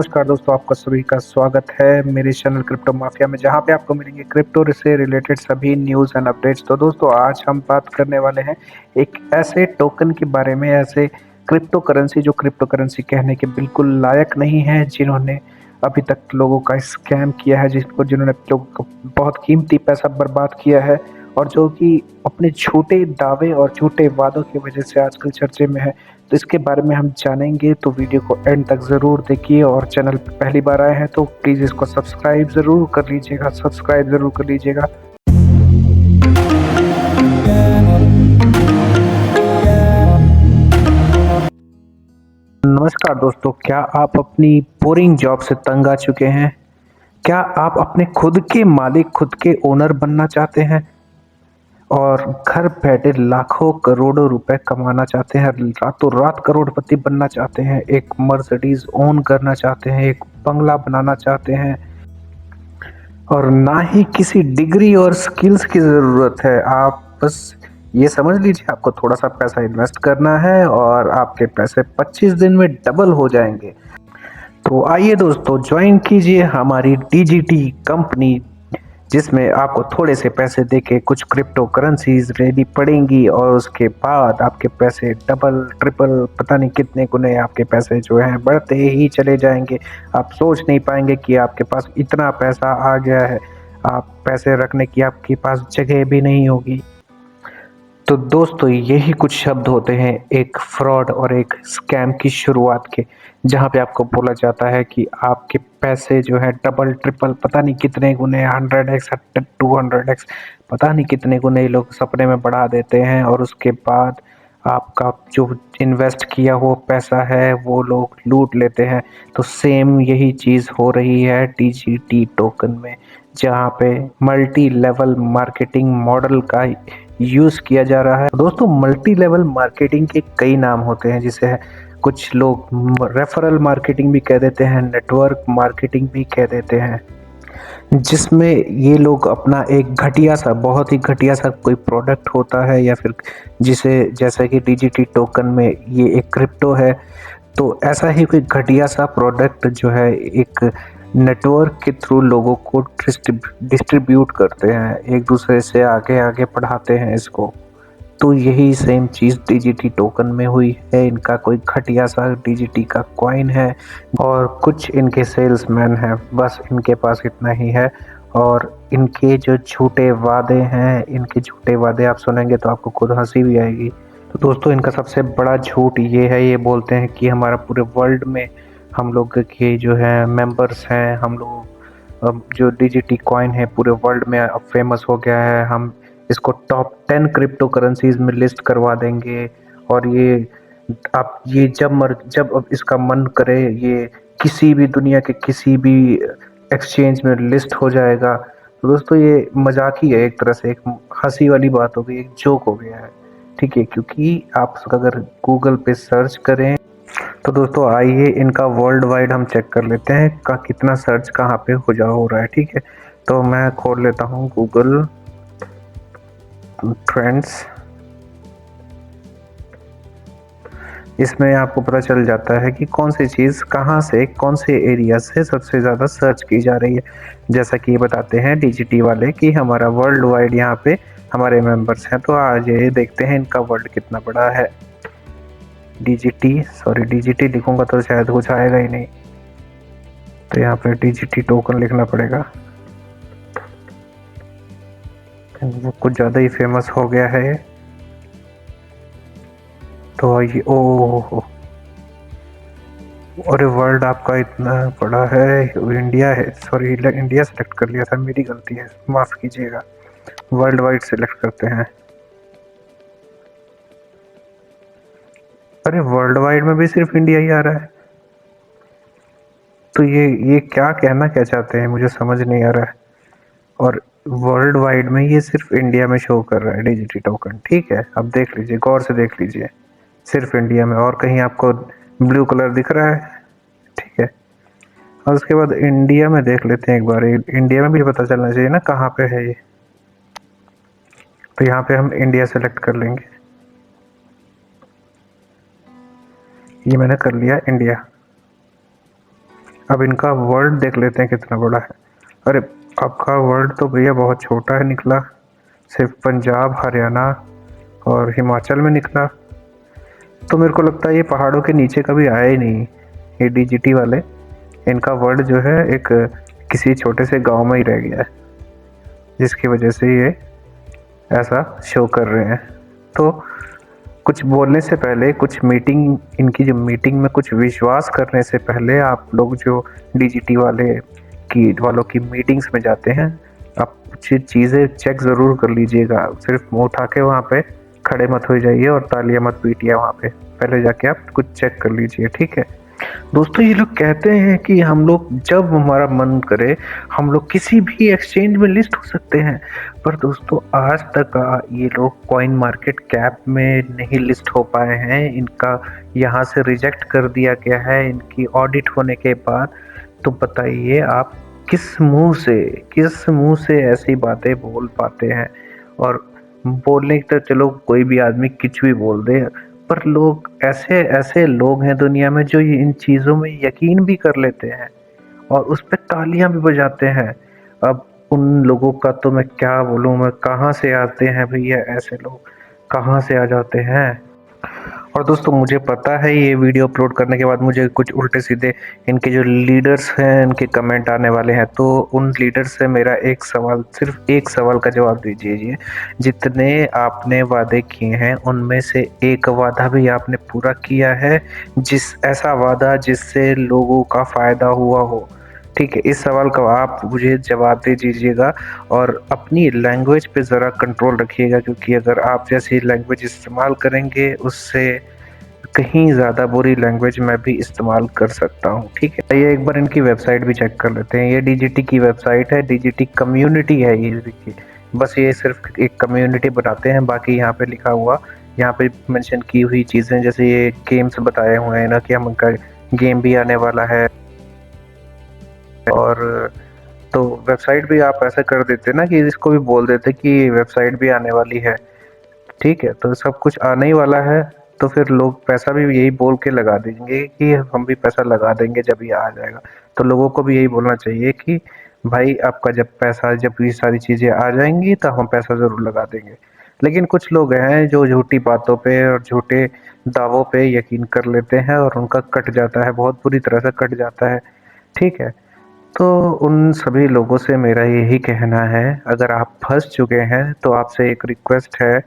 नमस्कार दोस्तों, आपका सभी का स्वागत है मेरे चैनल क्रिप्टो माफिया में, जहां पे आपको मिलेंगे क्रिप्टो से रिलेटेड सभी न्यूज़ एंड अपडेट्स। तो दोस्तों, आज हम बात करने वाले हैं एक ऐसे टोकन के बारे में, ऐसे क्रिप्टो करेंसी जो क्रिप्टो करेंसी कहने के बिल्कुल लायक नहीं है, जिन्होंने अभी तक लोगों का स्कैम किया है, जिन्होंने लोगों का बहुत कीमती पैसा बर्बाद किया है, और जो कि अपने झूठे दावे और झूठे वादों की वजह से आजकल चर्चे में है। तो इसके बारे में हम जानेंगे, तो वीडियो को एंड तक ज़रूर देखिए। और चैनल पे पहली बार आए हैं तो प्लीज़ इसको सब्सक्राइब ज़रूर कर लीजिएगा, सब्सक्राइब ज़रूर कर लीजिएगा। नमस्कार दोस्तों, क्या आप अपनी बोरिंग जॉब से तंग आ चुके हैं? क्या आप अपने खुद के मालिक, खुद के ओनर बनना चाहते हैं और घर बैठे लाखों करोड़ों रुपए कमाना चाहते हैं, रातों रात करोड़पति बनना चाहते हैं, एक मर्सिडीज ओन करना चाहते हैं, एक बंगला बनाना चाहते हैं, और ना ही किसी डिग्री और स्किल्स की ज़रूरत है। आप बस ये समझ लीजिए, आपको थोड़ा सा पैसा इन्वेस्ट करना है और आपके पैसे 25 दिन में डबल हो जाएंगे। तो आइए दोस्तों, ज्वाइन कीजिए हमारी डीजीटी कंपनी, जिसमें आपको थोड़े से पैसे देके कुछ क्रिप्टो करेंसीज लेनी पड़ेंगी, और उसके बाद आपके पैसे डबल ट्रिपल पता नहीं कितने गुने आपके पैसे जो हैं बढ़ते ही चले जाएंगे। आप सोच नहीं पाएंगे कि आपके पास इतना पैसा आ गया है। आप पैसे रखने की आपके पास जगह भी नहीं होगी। तो दोस्तों, यही कुछ शब्द होते हैं एक फ्रॉड और एक स्कैम की शुरुआत के, जहाँ पे आपको बोला जाता है कि आपके पैसे जो है डबल ट्रिपल पता नहीं कितने गुने, 100x 200x पता नहीं कितने गुने ये लोग सपने में बढ़ा देते हैं, और उसके बाद आपका जो इन्वेस्ट किया हुआ पैसा है वो लोग लूट लेते हैं। तो सेम यही चीज़ हो रही है डीजीटी टोकन में, जहाँ पे मल्टी लेवल मार्केटिंग मॉडल का यूज़ किया जा रहा है। दोस्तों, मल्टी लेवल मार्केटिंग के कई नाम होते हैं, जिसे कुछ लोग रेफरल मार्केटिंग भी कह देते हैं, नेटवर्क मार्केटिंग भी कह देते हैं, जिसमें ये लोग अपना एक घटिया सा, बहुत ही घटिया सा कोई प्रोडक्ट होता है, या फिर जिसे जैसा कि डीजीटी टोकन में ये एक क्रिप्टो है, तो ऐसा ही कोई घटिया सा प्रोडक्ट जो है एक नेटवर्क के थ्रू लोगों को डिस्ट्रीब्यूट करते हैं, एक दूसरे से आगे आगे बढ़ाते हैं इसको। तो यही सेम चीज़ डीजीटी टोकन में हुई है। इनका कोई घटिया सा डीजीटी का कॉइन है और कुछ इनके सेल्समैन हैं, बस इनके पास इतना ही है। और इनके जो झूठे वादे हैं, इनके झूठे वादे आप सुनेंगे तो आपको खुद हंसी भी आएगी। तो दोस्तों, इनका सबसे बड़ा झूठ ये है, ये बोलते हैं कि हमारा पूरे वर्ल्ड में हम लोग के जो है मेंबर्स हैं, हम लोग अब जो डीजीटी कॉइन है पूरे वर्ल्ड में अब फेमस हो गया है, हम इसको टॉप 10 क्रिप्टो करेंसीज में लिस्ट करवा देंगे। और ये आप ये जब अब इसका मन करे, ये किसी भी दुनिया के किसी भी एक्सचेंज में लिस्ट हो जाएगा। तो दोस्तों, ये मजाक ही है, एक तरह से एक हंसी वाली बात हो गई, एक जोक हो गया है, ठीक है, क्योंकि आप अगर गूगल पे सर्च करें, तो दोस्तों आइए इनका वर्ल्ड वाइड हम चेक कर लेते हैं का कितना सर्च कहाँ पे हो रहा है, ठीक है। तो मैं खोल लेता हूँ गूगल ट्रेंड्स। इसमें आपको पता चल जाता है कि कौन सी चीज़ कहाँ से, कौन से एरिया से सबसे ज़्यादा सर्च की जा रही है। जैसा कि ये बताते हैं डीजीटी वाले कि हमारा वर्ल्ड वाइड यहाँ पे हमारे मेंबर्स हैं। तो आज ये देखते हैं इनका वर्ल्ड कितना बड़ा है। डीजीटी लिखूंगा तो शायद कुछ आएगा ही नहीं, तो यहाँ पे डीजीटी टोकन लिखना पड़ेगा। वो कुछ ज़्यादा ही फेमस हो गया है। तो ये ओ अरे, वर्ल्ड आपका इतना बड़ा है, इंडिया है, सॉरी इंडिया सेलेक्ट कर लिया था, मेरी गलती है, माफ़ कीजिएगा। वर्ल्ड वाइड सेलेक्ट करते हैं। अरे, वर्ल्ड वाइड में भी सिर्फ इंडिया ही आ रहा है। तो ये क्या कहना क्या चाहते हैं, मुझे समझ नहीं आ रहा है। और वर्ल्ड वाइड में ये सिर्फ इंडिया में शो कर रहा है डिजिटल टोकन, ठीक है। अब देख लीजिए, गौर से देख लीजिए, सिर्फ इंडिया में, और कहीं आपको ब्लू कलर दिख रहा है, ठीक है। और उसके बाद इंडिया में देख लेते हैं एक बार, इंडिया में भी पता चलना चाहिए ना कहाँ पे है ये। तो यहाँ पे हम इंडिया सेलेक्ट कर लेंगे, ये मैंने कर लिया इंडिया। अब इनका वर्ल्ड देख लेते हैं कितना बड़ा है। अरे आपका वर्ल्ड तो भैया बहुत छोटा है निकला, सिर्फ पंजाब, हरियाणा और हिमाचल में निकला। तो मेरे को लगता है ये पहाड़ों के नीचे कभी आया ही नहीं, ये डीजीटी वाले। इनका वर्ल्ड जो है एक किसी छोटे से गांव में ही रह गया है, जिसकी वजह से ये ऐसा शो कर रहे हैं। तो कुछ बोलने से पहले, कुछ मीटिंग, इनकी जो मीटिंग में कुछ विश्वास करने से पहले आप लोग जो डीजीटी वालों की मीटिंग्स में जाते हैं, आप कुछ चीज़ें चेक ज़रूर कर लीजिएगा। सिर्फ मुंह उठा के वहाँ पे खड़े मत हो जाइए और तालियां मत पीटिए वहाँ पे, पहले जाके आप कुछ चेक कर लीजिए, ठीक है। दोस्तों ये लोग कहते हैं कि हम लोग जब हमारा मन करे हम लोग किसी भी एक्सचेंज में लिस्ट हो सकते हैं, पर दोस्तों आज तक ये लोग कॉइन मार्केट कैप में नहीं लिस्ट हो पाए हैं। इनका यहाँ से रिजेक्ट कर दिया गया है इनकी ऑडिट होने के बाद। तो बताइए आप किस मुंह से ऐसी बातें बोल पाते हैं। और बोलने की तो चलो कोई भी आदमी कुछ भी बोल दे, पर लोग ऐसे ऐसे लोग हैं दुनिया में जो ये इन चीज़ों में यकीन भी कर लेते हैं और उस पे तालियां भी बजाते हैं। अब उन लोगों का तो मैं क्या बोलूं, मैं कहाँ से आते हैं भैया ऐसे लोग, कहाँ से आ जाते हैं। और दोस्तों मुझे पता है ये वीडियो अपलोड करने के बाद मुझे कुछ उल्टे सीधे इनके जो लीडर्स हैं इनके कमेंट आने वाले हैं। तो उन लीडर्स से मेरा एक सवाल, सिर्फ एक सवाल का जवाब दीजिए। जितने आपने वादे किए हैं उनमें से एक वादा भी आपने पूरा किया है, ऐसा वादा जिससे लोगों का फ़ायदा हुआ हो? ठीक है, इस सवाल का आप मुझे जवाब दे दीजिएगा। और अपनी लैंग्वेज पे ज़रा कंट्रोल रखिएगा, क्योंकि अगर आप जैसी लैंग्वेज इस्तेमाल करेंगे उससे कहीं ज़्यादा बुरी लैंग्वेज मैं भी इस्तेमाल कर सकता हूँ, ठीक है। ये एक बार इनकी वेबसाइट भी चेक कर लेते हैं। ये डीजीटी की वेबसाइट है, डीजीटी कम्युनिटी है ये, देखिए। बस ये सिर्फ एक कम्युनिटी बनाते हैं, बाकी यहाँ पे लिखा हुआ, यहाँ पे मेंशन की हुई चीज़ें, जैसे ये गेम्स बताए हुए हैं ना कि हम उनका गेम भी आने वाला है। और तो वेबसाइट भी आप ऐसा कर देते ना कि इसको भी बोल देते कि वेबसाइट भी आने वाली है, ठीक है। तो सब कुछ आने ही वाला है, तो फिर लोग पैसा भी यही बोल के लगा देंगे कि हम भी पैसा लगा देंगे जब ये आ जाएगा। तो लोगों को भी यही बोलना चाहिए कि भाई आपका जब ये सारी चीज़ें आ जाएंगी तो हम पैसा ज़रूर लगा देंगे। लेकिन कुछ लोग हैं जो झूठी बातों पे और झूठे दावों पे यकीन कर लेते हैं और उनका कट जाता है, बहुत बुरी तरह से कट जाता है, ठीक है। तो उन सभी लोगों से मेरा यही कहना है, अगर आप फंस चुके हैं तो आपसे एक रिक्वेस्ट है,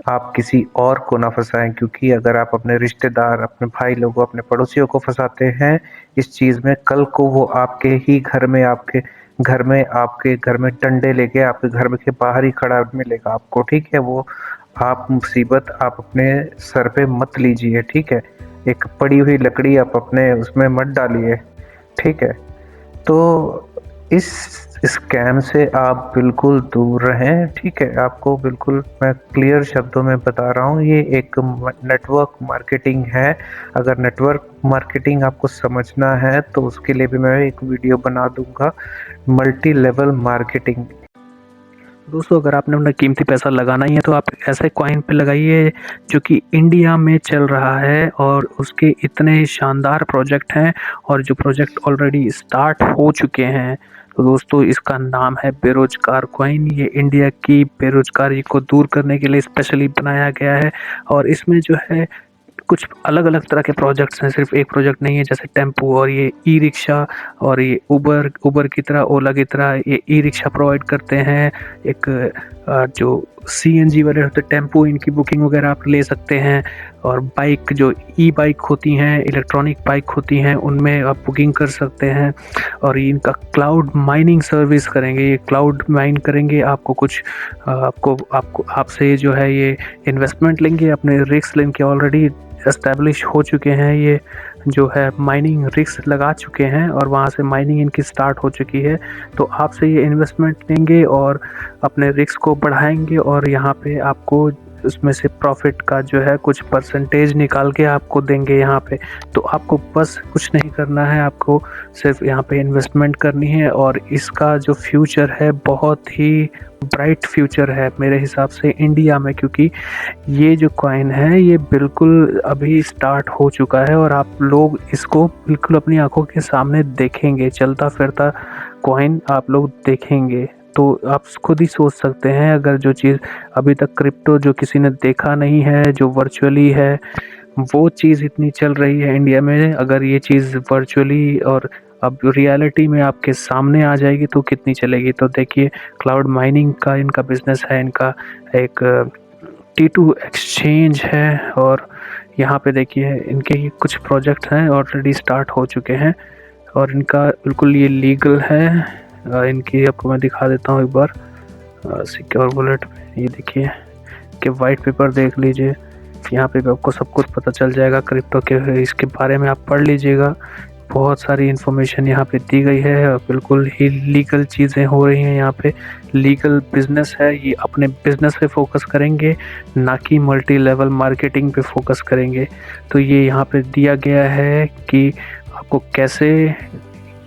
आप किसी और को ना फंसाएं। क्योंकि अगर आप अपने रिश्तेदार, अपने भाई लोगों, अपने पड़ोसियों को फंसाते हैं इस चीज़ में, कल को वो आपके ही घर में, आपके घर में डंडे लेके आपके घर में के बाहर ही खड़ा मिलेगा आपको, ठीक है। वो आप मुसीबत आप अपने सर पे मत लीजिए, ठीक है। एक पड़ी हुई लकड़ी आप अपने उसमें मत डालिए, ठीक है। तो इस स्कैम से आप बिल्कुल दूर रहें, ठीक है। आपको बिल्कुल मैं क्लियर शब्दों में बता रहा हूँ, ये एक नेटवर्क मार्केटिंग है। अगर नेटवर्क मार्केटिंग आपको समझना है तो उसके लिए भी मैं एक वीडियो बना दूंगा, मल्टी लेवल मार्केटिंग। दोस्तों अगर आपने अपना कीमती पैसा लगाना ही है तो आप ऐसे कॉइन पे लगाइए जो कि इंडिया में चल रहा है और उसके इतने शानदार प्रोजेक्ट हैं और जो प्रोजेक्ट ऑलरेडी स्टार्ट हो चुके हैं। तो दोस्तों इसका नाम है बेरोजगार कॉइन। ये इंडिया की बेरोजगारी को दूर करने के लिए स्पेशली बनाया गया है और इसमें जो है कुछ अलग अलग तरह के प्रोजेक्ट्स हैं, सिर्फ एक प्रोजेक्ट नहीं है। जैसे टेम्पो और ये ई रिक्शा और ये उबर की तरह, ओला की तरह ये ई रिक्शा प्रोवाइड करते हैं। एक जो सीएनजी वाले होते हैं टेम्पो, इनकी बुकिंग वगैरह आप ले सकते हैं। और बाइक, जो ई बाइक होती हैं, इलेक्ट्रॉनिक बाइक होती हैं, उनमें आप बुकिंग कर सकते हैं। और ये इनका क्लाउड माइनिंग सर्विस करेंगे, ये क्लाउड माइन करेंगे। आपको कुछ आपको आपसे जो है ये इन्वेस्टमेंट लेंगे, अपने रिस्क लेंगे, ऑलरेडी एस्टेब्लिश हो चुके हैं, ये जो है माइनिंग रिस्क लगा चुके हैं और वहाँ से माइनिंग इनकी स्टार्ट हो चुकी है। तो आपसे ये इन्वेस्टमेंट लेंगे और अपने रिस्क को बढ़ाएंगे और यहाँ पे आपको उसमें से प्रॉफिट का जो है कुछ परसेंटेज निकाल के आपको देंगे यहाँ पे। तो आपको बस कुछ नहीं करना है, आपको सिर्फ यहाँ पे इन्वेस्टमेंट करनी है और इसका जो फ्यूचर है बहुत ही ब्राइट फ्यूचर है मेरे हिसाब से इंडिया में, क्योंकि ये जो कॉइन है ये बिल्कुल अभी स्टार्ट हो चुका है और आप लोग इसको बिल्कुल अपनी आंखों के सामने देखेंगे, चलता फिरता कॉइन आप लोग देखेंगे। तो आप खुद ही सोच सकते हैं, अगर जो चीज़ अभी तक क्रिप्टो जो किसी ने देखा नहीं है, जो वर्चुअली है, वो चीज़ इतनी चल रही है इंडिया में, अगर ये चीज़ वर्चुअली और अब रियलिटी में आपके सामने आ जाएगी तो कितनी चलेगी। तो देखिए, क्लाउड माइनिंग का इनका बिजनेस है, इनका एक T2 एक्सचेंज है और यहाँ पे देखिए इनके ये कुछ प्रोजेक्ट हैं ऑलरेडी स्टार्ट हो चुके हैं और इनका बिल्कुल ये लीगल है। इनकी आपको मैं दिखा देता हूँ एक बार सिक्योर वॉलेट में। ये देखिए कि वाइट पेपर देख लीजिए, यहाँ पे भी आपको सब कुछ पता चल जाएगा क्रिप्टो के, इसके बारे में आप पढ़ लीजिएगा। बहुत सारी इन्फॉर्मेशन यहाँ पे दी गई है और बिल्कुल ही लीगल चीज़ें हो रही हैं यहाँ पे। लीगल बिजनेस है, ये अपने बिजनेस पे फोकस करेंगे, ना कि मल्टी लेवल मार्केटिंग पे फोकस करेंगे। तो ये यहाँ पे दिया गया है कि आपको कैसे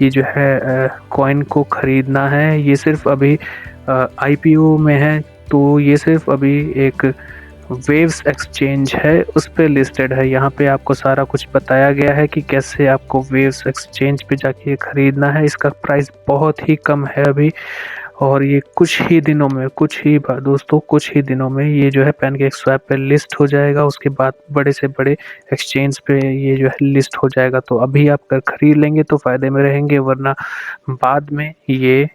ये जो है कॉइन को ख़रीदना है। ये सिर्फ अभी IPO में है, तो ये सिर्फ अभी एक वेव्स एक्सचेंज है, उस पे लिस्टेड है। यहाँ पे आपको सारा कुछ बताया गया है कि कैसे आपको वेव्स एक्सचेंज पे जाके ये ख़रीदना है। इसका प्राइस बहुत ही कम है अभी और ये कुछ ही दिनों में, दोस्तों कुछ ही दिनों में ये जो है पैनकेकस्वैप पे लिस्ट हो जाएगा। उसके बाद बड़े से बड़े एक्सचेंज पे ये जो है लिस्ट हो जाएगा। तो अभी आप अगर ख़रीद लेंगे तो फ़ायदे में रहेंगे, वरना बाद में ये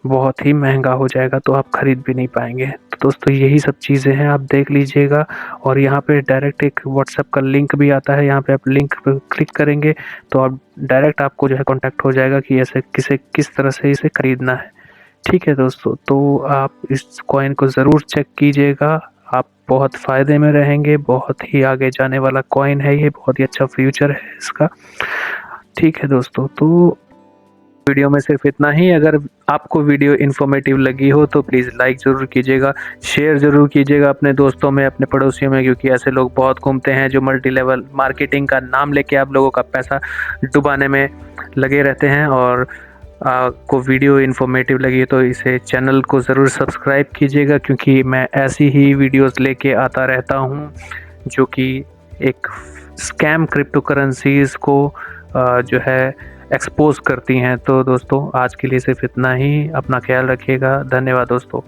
बहुत ही महंगा हो जाएगा तो आप ख़रीद भी नहीं पाएंगे। तो दोस्तों यही सब चीज़ें हैं, आप देख लीजिएगा। और यहाँ पे डायरेक्ट एक व्हाट्सएप का लिंक भी आता है, यहाँ पे आप लिंक पे क्लिक करेंगे तो आप डायरेक्ट आपको जो है कांटेक्ट हो जाएगा कि ऐसे किस तरह से इसे ख़रीदना है। ठीक है दोस्तों, तो आप इस कॉइन को ज़रूर चेक कीजिएगा, आप बहुत फ़ायदे में रहेंगे। बहुत ही आगे जाने वाला कॉइन है ये, बहुत ही अच्छा फ्यूचर है इसका। ठीक है दोस्तों, तो वीडियो में सिर्फ इतना ही। अगर आपको वीडियो इन्फॉर्मेटिव लगी हो तो प्लीज़ लाइक ज़रूर कीजिएगा, शेयर ज़रूर कीजिएगा अपने दोस्तों में, अपने पड़ोसियों में, क्योंकि ऐसे लोग बहुत घूमते हैं जो मल्टी लेवल मार्केटिंग का नाम लेके आप लोगों का पैसा डुबाने में लगे रहते हैं। और आपको वीडियो इन्फॉर्मेटिव लगी तो इसे चैनल को ज़रूर सब्सक्राइब कीजिएगा, क्योंकि मैं ऐसी ही वीडियोज़ लेके आता रहता हूँ जो कि एक स्कैम क्रिप्टो करेंसीज़ को जो है एक्सपोज करती हैं। तो दोस्तों आज के लिए सिर्फ इतना ही, अपना ख्याल रखिएगा, धन्यवाद दोस्तों।